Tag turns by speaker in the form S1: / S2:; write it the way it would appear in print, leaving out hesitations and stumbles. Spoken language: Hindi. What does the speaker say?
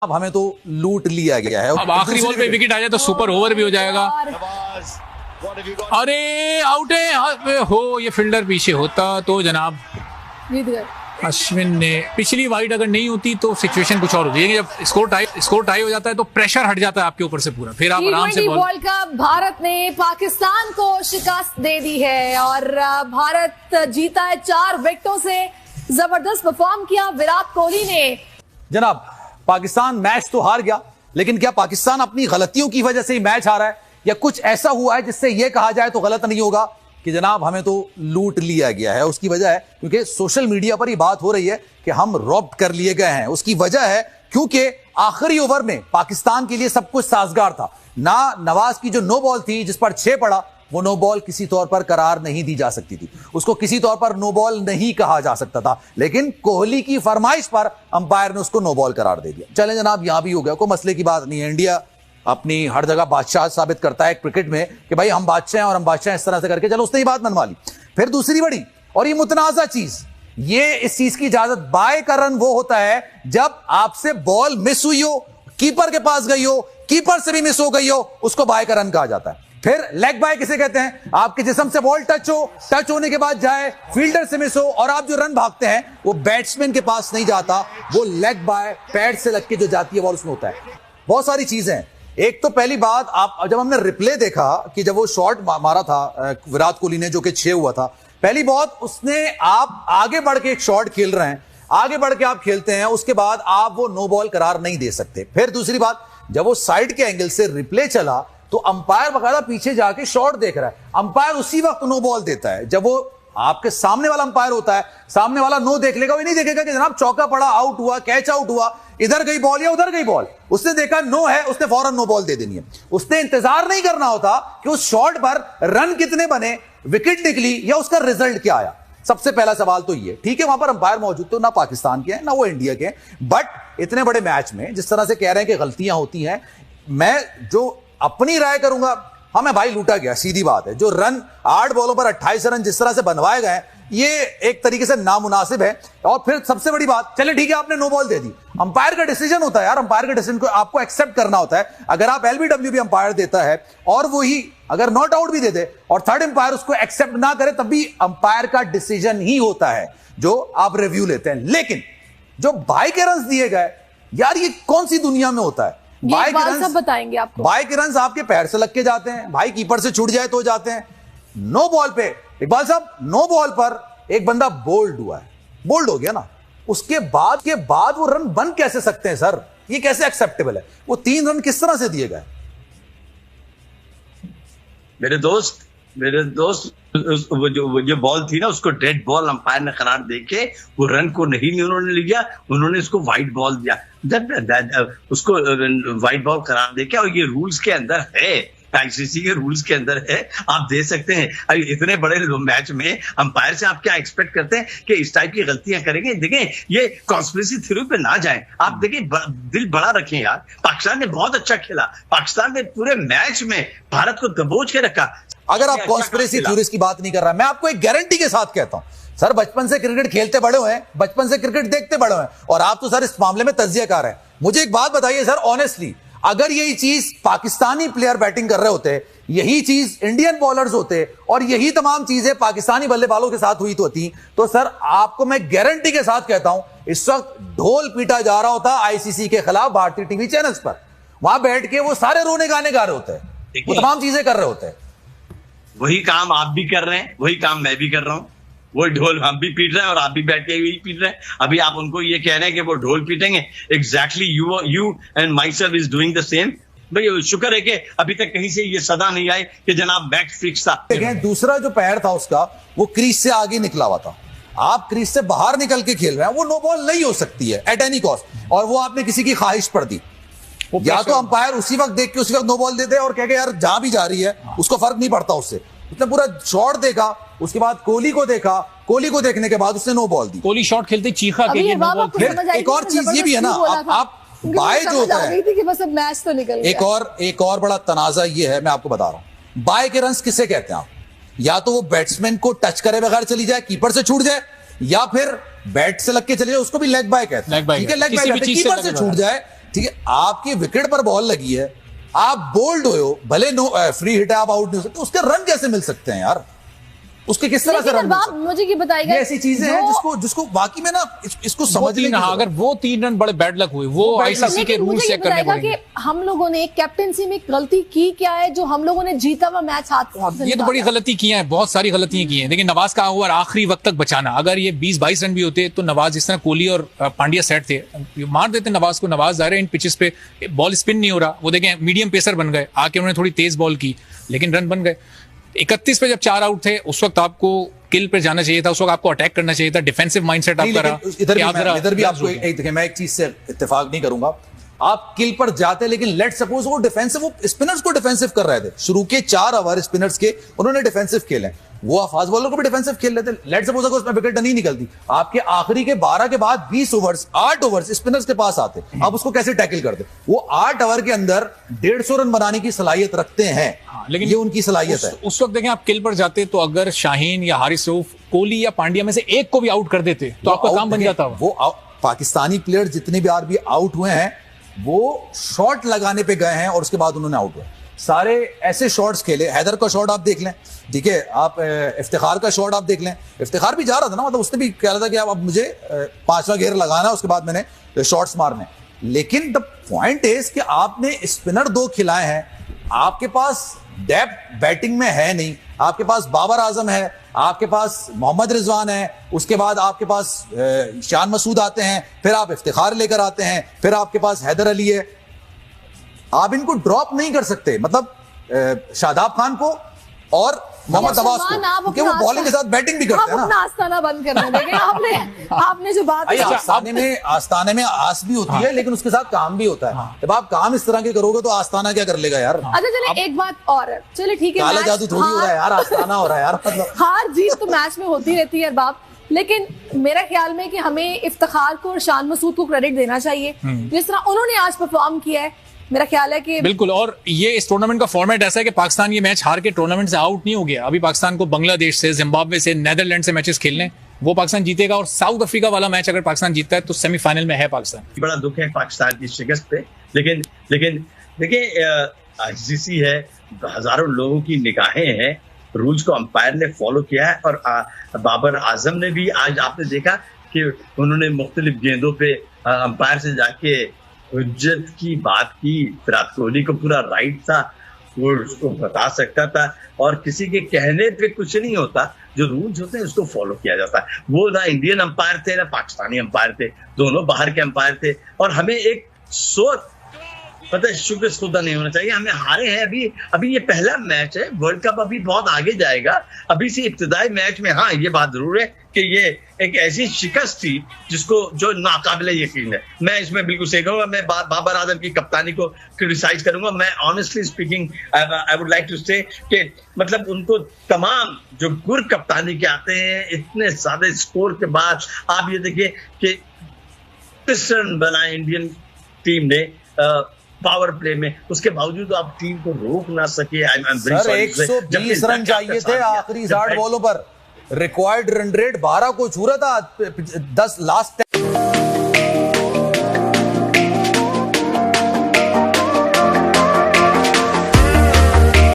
S1: अब हमें तो लूट लिया गया है।
S2: अब आखिरी बॉल पे विकेट आ जाए तो सुपर ओवर भी हो जाएगा। अरे आउट है हो, ये फील्डर पीछे होता तो जनाब अश्विन ने पिछली वाइड अगर नहीं होती तो सिचुएशन कुछ और हो जाएगी। जब स्कोर टाई हो जाता है तो प्रेशर हट जाता है आपके ऊपर से पूरा, फिर आप आराम से
S3: वर्ल्ड कप भारत ने पाकिस्तान को शिकस्त दे दी है और भारत जीता है 4 विकेटों से। जबरदस्त परफॉर्म किया विराट कोहली ने।
S1: जनाब पाकिस्तान मैच तो हार गया, लेकिन क्या पाकिस्तान अपनी गलतियों की वजह से ही मैच हारा है या कुछ ऐसा हुआ है जिससे यह कहा जाए तो गलत नहीं होगा कि जनाब हमें तो लूट लिया गया है? उसकी वजह है क्योंकि सोशल मीडिया पर ही बात हो रही है कि हम रॉब्ड कर लिए गए हैं। उसकी वजह है क्योंकि आखिरी ओवर में पाकिस्तान के लिए सब कुछ साजगार था। ना नवाज की जो नो बॉल थी जिस पर 6 पड़ा, वो नो बॉल किसी तौर पर करार नहीं दी जा सकती थी, उसको किसी तौर पर नो बॉल नहीं कहा जा सकता था, लेकिन कोहली की फरमाइश पर अंपायर ने उसको नो बॉल करार दे दिया। चलें जनाब, यहां भी हो गया, कोई मसले की बात नहीं है। इंडिया अपनी हर जगह बादशाह साबित करता है क्रिकेट में कि भाई हम बादशाह हैं और हम बादशाह इस तरह से करके, चलो उसने ही बात मनवा ली। फिर दूसरी बड़ी और ये मुतनाजा चीज, ये इस चीज की इजाजत बाय का रन वो होता है जब आपसे बॉल मिस हुई हो, कीपर के पास गई हो, कीपर से भी मिस हो गई हो, उसको बाय का रन कहा जाता है। फिर लेग बाय किसे कहते हैं? आपके जिस्म से बॉल टच हो, टच होने के बाद जाए, फील्डर से मिस हो और आप जो रन भागते हैं वो बैट्समैन के पास नहीं जाता, वो लेग बाय पैड से लग के जो जाती है बॉल उसमें होता है। बहुत सारी चीजें हैं। एक तो पहली बात, आप जब हमने रिप्ले देखा कि जब वो शॉट मारा था विराट कोहली ने जो कि 6 हुआ था, पहली बात उसने, आप आगे बढ़ के एक शॉट खेल रहे हैं, आगे बढ़ के आप खेलते हैं, उसके बाद आप वो नो बॉल करार नहीं दे सकते। फिर दूसरी बात, जब वो साइड के एंगल से रिप्ले चला तो अंपायर बकायदा पीछे जाके शॉट देख रहा है, अंपायर उसी वक्त नो बॉल देता है। जब वो आपके सामने वाला अंपायर होता है, सामने वाला नो देख लेगा, वो नहीं देखेगा कि जनाब चौका पड़ा, आउट हुआ, कैच आउट हुआ, इधर गई बॉल या उधर गई बॉल। उसने देखा नो है, उसने फौरन नो बॉल दे देनी है। उसने इंतजार नहीं करना होता कि उस शॉट पर रन कितने बने, विकेट निकली या उसका रिजल्ट क्या आया। सबसे पहला सवाल तो ये, ठीक है वहां पर अंपायर मौजूद तो ना पाकिस्तान के हैं ना वो इंडिया के हैं, बट इतने बड़े मैच में जिस तरह से कह रहे हैं कि गलतियां होती हैं, मैं जो अपनी राय करूंगा, हमें भाई लूटा गया, सीधी बात है। जो रन 8 बॉलों पर 28 रन जिस तरह से बनवाए गए, ये एक तरीके से नामुनासिब है। और फिर सबसे बड़ी बात, चले ठीक है आपने नो बॉल दे दी, अंपायर का डिसीजन होता है यार, अंपायर के डिसीजन को आपको एक्सेप्ट करना होता है। अगर आप एलबीडब्ल्यू भी अंपायर देता है और वही अगर नॉट आउट भी दे दे और थर्ड अंपायर उसको एक्सेप्ट ना करे, तब भी अंपायर का डिसीजन ही होता है जो आप रिव्यू लेते हैं। लेकिन जो बाय के रन दिए गए, यार ये कौन सी दुनिया में होता है?
S3: बाय के रन सब बताएंगे आपको।
S1: बाय के रन आपके पैर से लग के जाते हैं, भाई कीपर से छूट जाए तो जाते हैं। नो बॉल पे इकबाल साहब, नो बॉल पर एक बंदा बोल्ड हुआ है, बोल्ड हो गया ना, उसके बाद वो रन बन कैसे सकते हैं सर? ये कैसे एक्सेप्टेबल है? वो 3 रन किस तरह से दिए गए?
S4: मेरे दोस्त वो जो बॉल थी ना, उसको डेड बॉल अंपायर ने करार देके वो रन को नहीं उन्होंने लिया, उन्होंने उसको वाइट बॉल दिया, उसको वाइट बॉल करार देके, और ये रूल्स के अंदर है, आईसीसी के रूल्स के अंदर है, आप दे सकते हैं। इतने बड़े मैच में अंपायर से आप क्या एक्सपेक्ट करते हैं कि इस टाइप की गलतियां करेंगे? देखें, ये कॉन्स्पिरेसी थ्योरी पे ना जाएं आप। देखें, दिल बड़ा रखें यार। पाकिस्तान ने बहुत अच्छा खेला, पाकिस्तान ने पूरे मैच में भारत को दबोच के रखा।
S1: अगर आप कॉन्स्पिरेसी थ्योरीज की बात नहीं कर रहा, मैं आपको एक गारंटी के साथ कहता हूं सर, बचपन से क्रिकेट खेलते बड़े हुए हैं, बचपन से क्रिकेट देखते बड़े हुए हैं, और आप तो सर इस मामले में तज्जियाकार हैं। मुझे एक बात बताइए सर ऑनेस्टली, अगर यही चीज पाकिस्तानी प्लेयर बैटिंग कर रहे होते, यही चीज इंडियन बॉलर्स होते और यही तमाम चीजें पाकिस्तानी बल्लेबाजों के साथ हुई तो सर आपको मैं गारंटी के साथ कहता हूं इस वक्त ढोल पीटा जा रहा होता आईसीसी के खिलाफ भारतीय टीवी चैनल्स पर। वहां बैठ के वो सारे रोने गाने गा रहे होते हैं, वो तमाम चीजें कर रहे होते हैं।
S4: वही काम आप भी कर रहे हैं, वही काम मैं भी कर रहा हूं। वो ढोल हम भी पीट रहे हैं और आप भी बैठ के वही पीट रहे हैं। अभी आप उनको ये कह रहे हैं कि वो ढोल पीटेंगे, exactly you and myself is doing the same. भाई शुक्र है कि अभी तक कहीं से ये सदा नहीं आई कि जनाब मैच फिक्स था।
S1: देखें, दूसरा जो पैर था उसका, वो क्रीज से आगे निकला हुआ था, आप क्रीज से बाहर निकल के खेल रहे हैं, वो नो बॉल नहीं हो सकती है एट एनी कॉस्ट, और वो आपने किसी की ख्वाहिश पर दी। या तो अंपायर उसी वक्त देख के उसी वक्त नो बॉल दे दे और कह के यार जहां भी जा रही है उसको फर्क नहीं पड़ता उससे। उसने पूरा शॉट देखा, उसके बाद कोहली को देखा, कोहली को देखने के बाद उसने नो बॉल दी।
S2: कोहली शॉट खेलते चीखा के ये नो बॉल।
S1: फिर एक और चीज ये भी है ना, आप बाय जो होता है
S3: कि बस अब मैच तो निकल गया।
S1: एक और बड़ा तनाजा ये है, मैं आपको बता रहा हूं, बाय के रन्स किसे कहते हैं आप? या तो वो बैट्समैन को टच करे बगैर चली जाए, कीपर से छूट जाए, या फिर बैट से लग के चले जाए, उसको भी लेग बाय कहते हैं। ठीक है, लेग बाय कीपर से छूट जाए ठीक है, आपकी विकेट पर बॉल लगी है, आप बोल्ड हो, भले नो फ्री हिट है, आप आउट नहीं हो सकते, उसके रन कैसे मिल सकते हैं यार? उसके किस तरह से रन मिल सकते हैं?
S3: मुझे ये बताइएगा,
S1: ये ऐसी चीजें हैं जिसको वाकई में ना इसको समझने की
S2: अगर वो 3 रन बड़े बैड लक हुए, वो आईसीसी के रूल चेक करने पड़ेंगे
S3: कि हम लोगों ने कैप्टेंसी में गलती की क्या है जो हम लोगों ने जीता हुआ मैच हाथ।
S2: ये तो बड़ी गलती की है, बहुत सारी गलतियां की हैं। देखिए नवाज का ओवर आखिरी वक्त तक बचाना, अगर ये 20-22 रन भी होते तो नवाज, जिस तरह कोहली और पांड्या सेट थे, मार देते नवाज को। नवाज जा रहे इन पिचेस पे बॉल स्पिन नहीं हो रहा, वो देखें मीडियम पेसर बन गए, आके उन्होंने थोड़ी तेज बॉल की लेकिन रन बन गए। 31 पे जब 4 आउट थे उस वक्त आपको किल पे जाना चाहिए था, उस वक्त आपको अटैक करना चाहिए था, डिफेंसिव माइंडसेट आपका रहा।
S1: इधर भी आपको देखिए, मैं एक चीज से इत्तेफाक नहीं करूंगा, आप किल पर जाते लेकिन लेट सपोज वो डिफेंसिव, वो स्पिनर्स को डिफेंसिव कर रहे थे शुरू के 4 ओवर स्पिनर्स के, उन्होंने डिफेंसिव खेले, वो फास्ट बॉलर को भी डिफेंसिव खेल लेते। लेट सपोज अगर उसमें विकेट नहीं निकलती, आपके आखिरी के 12 के बाद 20 ओवर्स 8 ओवर्स स्पिनर्स के पास आते, आप उसको कैसे टैकल करते? वो 8 ओवर के अंदर 150 रन बनाने की सलाहियत रखते हैं, लेकिन ये उनकी सलाहियत है।
S2: उस वक्त देखें आप किल पर जाते तो अगर शाहीन या हारिस रऊफ, कोहली या पांड्या में से एक को भी आउट कर देते तो आपका काम बन जाता।
S1: वो पाकिस्तानी प्लेयर जितने बार भी आउट हुए हैं वो शॉट लगाने पे गए हैं और उसके बाद उन्होंने आउट हुए, सारे ऐसे शॉट्स खेले। हैदर का शॉट आप देख लें, ठीक है, आप इफ्तिखार का शॉट आप देख लें, इफ्तिखार भी जा रहा था ना, मतलब उसने भी कह रहा था कि अब मुझे 5वां घेर लगाना है, उसके बाद मैंने शॉट्स मारने। लेकिन द पॉइंट इज कि आपने स्पिनर 2 खिलाए हैं, आपके पास डेप्थ बैटिंग में है नहीं, आपके पास बाबर आजम है, आपके पास मोहम्मद रिजवान है, उसके बाद आपके पास शान मसूद आते हैं, फिर आप इफ्तिखार लेकर आते हैं, फिर आपके पास हैदर अली है। आप इनको ड्रॉप नहीं कर सकते, मतलब शादाब खान को और मोहम्मद नवाज को, क्योंकि वो बॉलिंग के साथ बैटिंग भी करते हैं ना।
S3: अपना आस्ताना बंद करने देंगे। आपने जो बात
S1: आस्ताने में आस भी होती है लेकिन उसके साथ काम भी होता है। जब आप काम इस तरह के करोगे तो आस्ताना क्या कर लेगा यार?
S3: अच्छा चलिए एक बात और, चलिए ठीक है,
S1: काला जादू थोड़ी हो रहा है यार, आस्ताना हो रहा है यार। मतलब
S3: हार जीत तो मैच में होती रहती है बाप, लेकिन मेरा ख्याल में कि हमें इफ्तिखार को और शान मसूद को क्रेडिट देना चाहिए जिस तरह उन्होंने आज परफॉर्म किया है। मेरा ख्याल है कि
S2: बिल्कुल, और ये इस टूर्नामेंट का फॉर्मेट ऐसा है कि पाकिस्तान ये मैच हार के टूर्नामेंट से आउट नहीं हो गया। अभी पाकिस्तान को बांग्लादेश से, जिम्बाब्वे से, नेदरलैंड से मैचेस खेलने, वो पाकिस्तान जीतेगा। और साउथ अफ्रीका वाला मैच अगर पाकिस्तान जीतता है तो सेमीफाइनल में है पाकिस्तान।
S4: बड़ा दुख है पाकिस्तान की शिकस्त पे, लेकिन देखिए आईसीसी है, हजारों लोगों की निगाहें हैं, रूल्स को अंपायर ने फॉलो किया है। और बाबर आजम ने भी आज आपने देखा कि उन्होंने मुख्तलिफ गेंदों पे अंपायर से जाके हुज्जत की बात की। विराट कोहली को पूरा राइट था, वो उसको बता सकता था, और किसी के कहने पे कुछ नहीं होता, जो रूल्स होते हैं उसको फॉलो किया जाता है। वो ना इंडियन अंपायर थे ना पाकिस्तानी अंपायर थे, दोनों बाहर के अंपायर थे। और हमें एक सोच पता है, शुक्र खुदा नहीं होना चाहिए, हमें हारे हैं। अभी ये पहला मैच है, वर्ल्ड कप अभी बहुत आगे जाएगा। अभी से इब्तिदाई मैच में हाँ ये बात जरूर है कि ये एक ऐसी शिकस्त थी जो नाकाबिले यकीन है। मैं इसमें बिल्कुल सही कहूंगा, मैं बाबर आजम की कप्तानी को क्रिटिसाइज करूंगा। मैं honestly speaking I would like to say कि मतलब उनको तमाम जो गुर कप्तानी के आते हैं, इतने ज्यादा स्कोर के बाद आप ये देखिए कि 30 रन बनाए इंडियन टीम ने पावर प्ले में, उसके बावजूद आप टीम को रोक ना सके।
S1: सर 120 रन चाहिए थे आखिरी 60 बॉलों पर, रिक्वायर्ड रन रेट 12 को छू रहा था, 10 लास्ट